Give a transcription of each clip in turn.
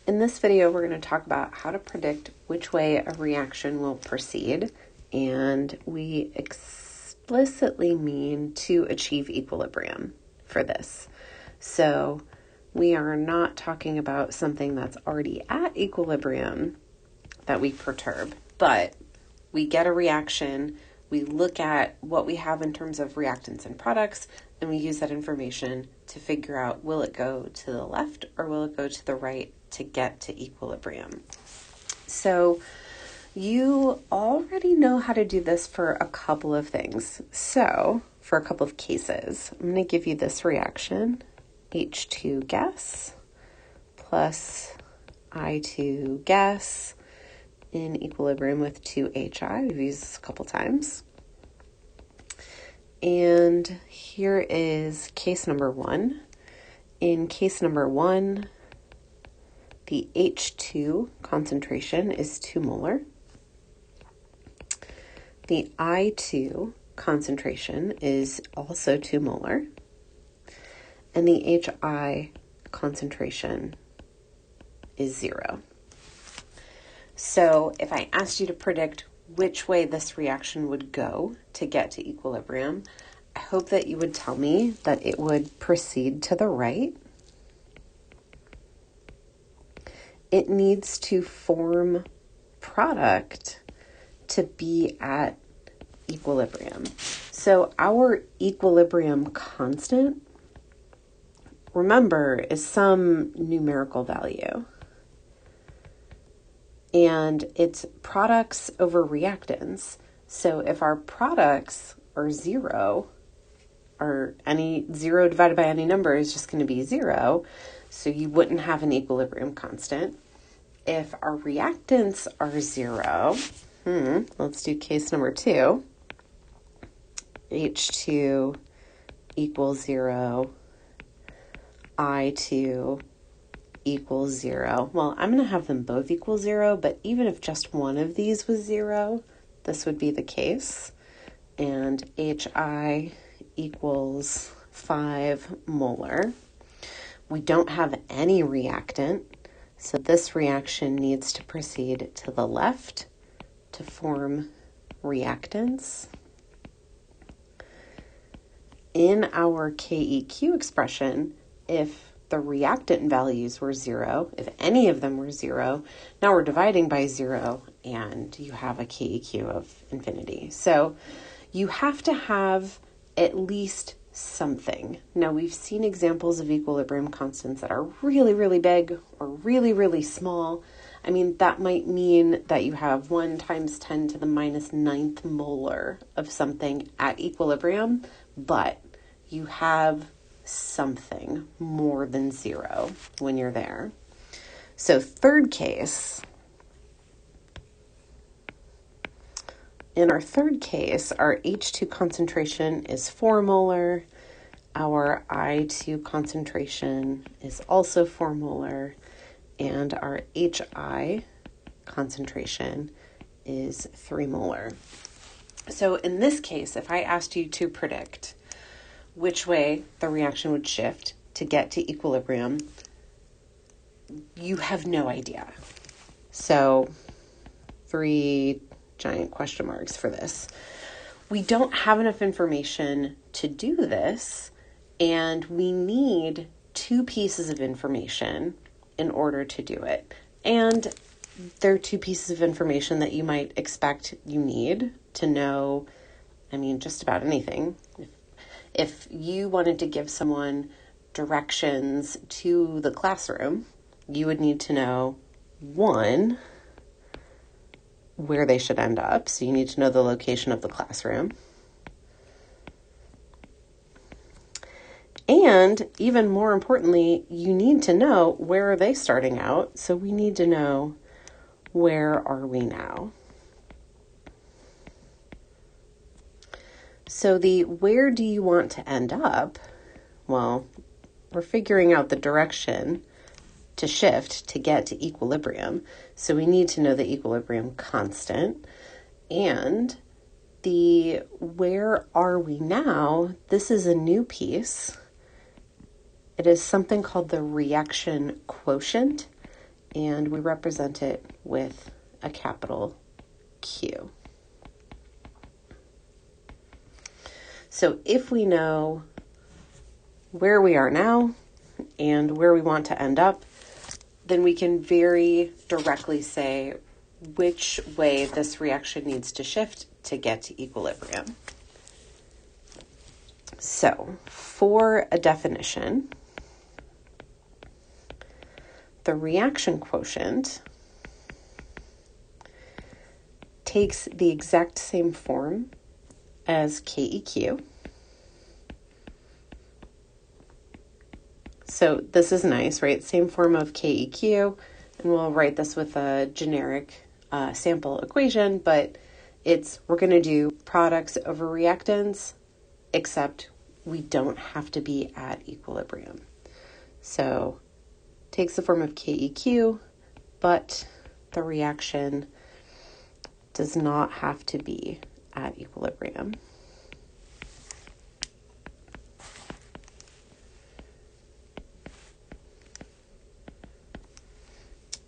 In this video, we're going to talk about how to predict which way a reaction will proceed, and we explicitly mean to achieve equilibrium for this. So we are not talking about something that's already at equilibrium that we perturb, but we get a reaction, we look at what we have in terms of reactants and products, and we use that information to figure out, will it go to the left or will it go to the right to get to equilibrium? So you already know how to do this for a couple of things. So for a couple of cases, I'm going to give you this reaction, H2 gas plus I2 gas in equilibrium with 2HI. We've used this a couple times. And here is case number 1. In case number 1, the H2 concentration is 2 molar. The I2 concentration is also 2 molar. And the HI concentration is 0. So if I asked you to predict which way this reaction would go to get to equilibrium, I hope that you would tell me that it would proceed to the right. It needs to form product to be at equilibrium. So our equilibrium constant, remember, is some numerical value. And it's products over reactants. So if our products are 0, or any 0 divided by any number is just going to be 0, so you wouldn't have an equilibrium constant. If our reactants are 0, let's do case number 2. H2 equals 0, I2 equals 0. Well, I'm going to have them both equal 0, but even if just one of these was 0, this would be the case. And HI equals 5 molar. We don't have any reactant, so this reaction needs to proceed to the left to form reactants. In our KEQ expression, if the reactant values were 0, if any of them were 0, now we're dividing by 0 and you have a KEQ of infinity. So you have to have at least something. Now we've seen examples of equilibrium constants that are really, really big or really, really small. I mean, that might mean that you have 1 times 10 to the minus 9th molar of something at equilibrium, but you have something more than 0 when you're there. So third case, in our third case, our H2 concentration is 4 molar, our I2 concentration is also 4 molar, and our HI concentration is 3 molar. So in this case, if I asked you to predict which way the reaction would shift to get to equilibrium, you have no idea. So 3 giant question marks for this. We don't have enough information to do this, and we need 2 pieces of information in order to do it. And there are 2 pieces of information that you might expect you need to know, just about anything. If you wanted to give someone directions to the classroom, you would need to know, 1, where they should end up. So you need to know the location of the classroom. And even more importantly, you need to know, where are they starting out? So we need to know, where are we now? So the where do you want to end up? Well, we're figuring out the direction to shift to get to equilibrium. So we need to know the equilibrium constant. And the where are we now, this is a new piece. It is something called the reaction quotient. and we represent it with a capital Q. So if we know where we are now and where we want to end up, then we can very directly say which way this reaction needs to shift to get to equilibrium. So for a definition, the reaction quotient takes the exact same form as KEQ. So this is nice, right? Same form of KEQ, and we'll write this with a generic sample equation, but we're going to do products over reactants, except we don't have to be at equilibrium. So takes the form of KEQ, but the reaction does not have to be at equilibrium.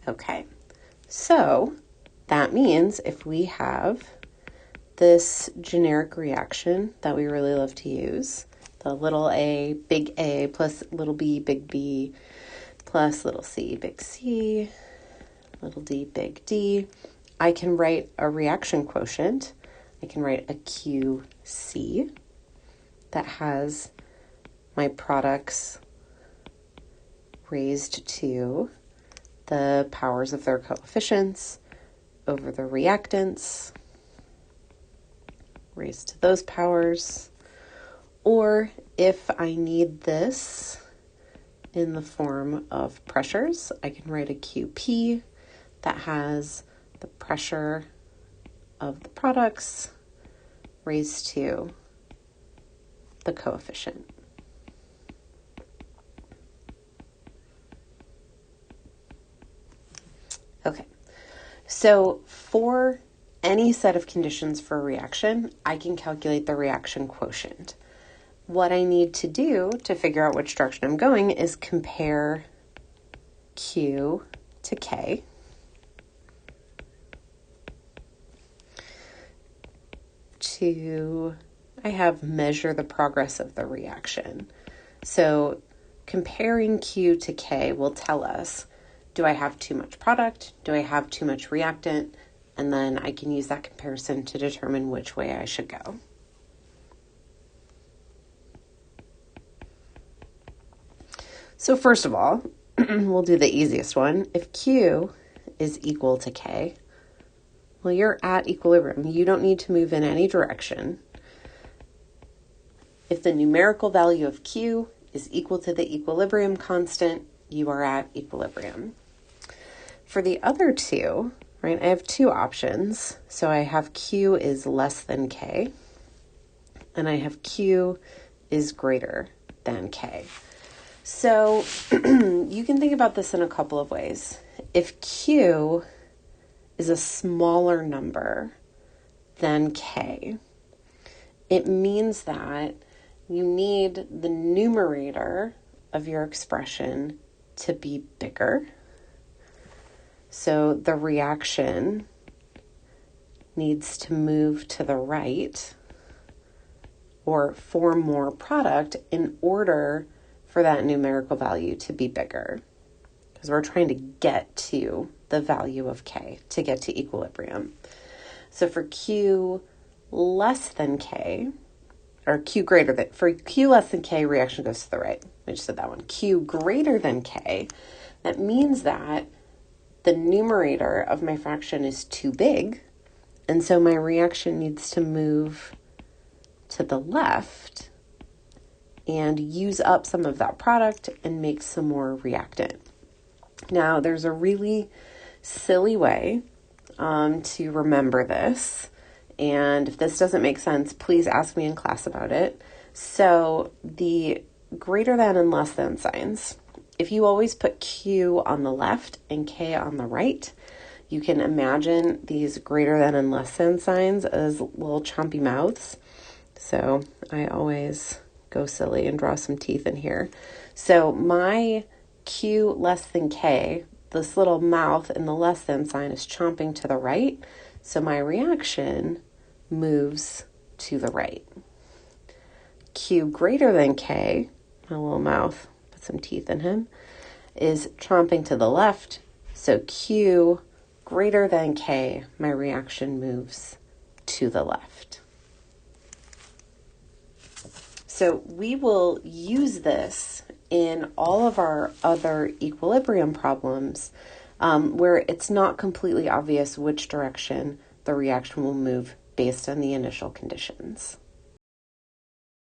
Okay, so that means if we have this generic reaction that we really love to use, the little a, big A, plus little b, big B, plus little c, big C, little d, big D, I can write a reaction quotient. I can write a QC that has my products raised to the powers of their coefficients over the reactants raised to those powers. Or if I need this in the form of pressures, I can write a QP that has the pressure of the products raised to the coefficient. Okay, so for any set of conditions for a reaction, I can calculate the reaction quotient. What I need to do to figure out which direction I'm going is compare Q to K. I have measure the progress of the reaction. So comparing Q to K will tell us, do I have too much product? Do I have too much reactant? And then I can use that comparison to determine which way I should go. So first of all, we'll do the easiest one. If Q is equal to K, well, you're at equilibrium. You don't need to move in any direction. If the numerical value of Q is equal to the equilibrium constant, you are at equilibrium. For the other two, right, I have two options. So I have Q is less than K, and I have Q is greater than K. So you can think about this in a couple of ways. If Q is a smaller number than K, it means that you need the numerator of your expression to be bigger. So the reaction needs to move to the right or form more product in order for that numerical value to be bigger, because we're trying to get to the value of K to get to equilibrium. So for Q less than K, or Q greater than, for Q less than K, reaction goes to the right. I just said that one. Q greater than K, that means that the numerator of my fraction is too big, and so my reaction needs to move to the left and use up some of that product and make some more reactant. Now, there's a really silly way to remember this, and if this doesn't make sense, please ask me in class about it. So the greater than and less than signs, if you always put Q on the left and K on the right, you can imagine these greater than and less than signs as little chompy mouths. So I always go silly and draw some teeth in here. So my Q less than K this little mouth in the less than sign is chomping to the right, so my reaction moves to the right. Q greater than K, my little mouth, put some teeth in him, is chomping to the left, so Q greater than K, my reaction moves to the left. So we will use this in all of our other equilibrium problems where it's not completely obvious which direction the reaction will move based on the initial conditions.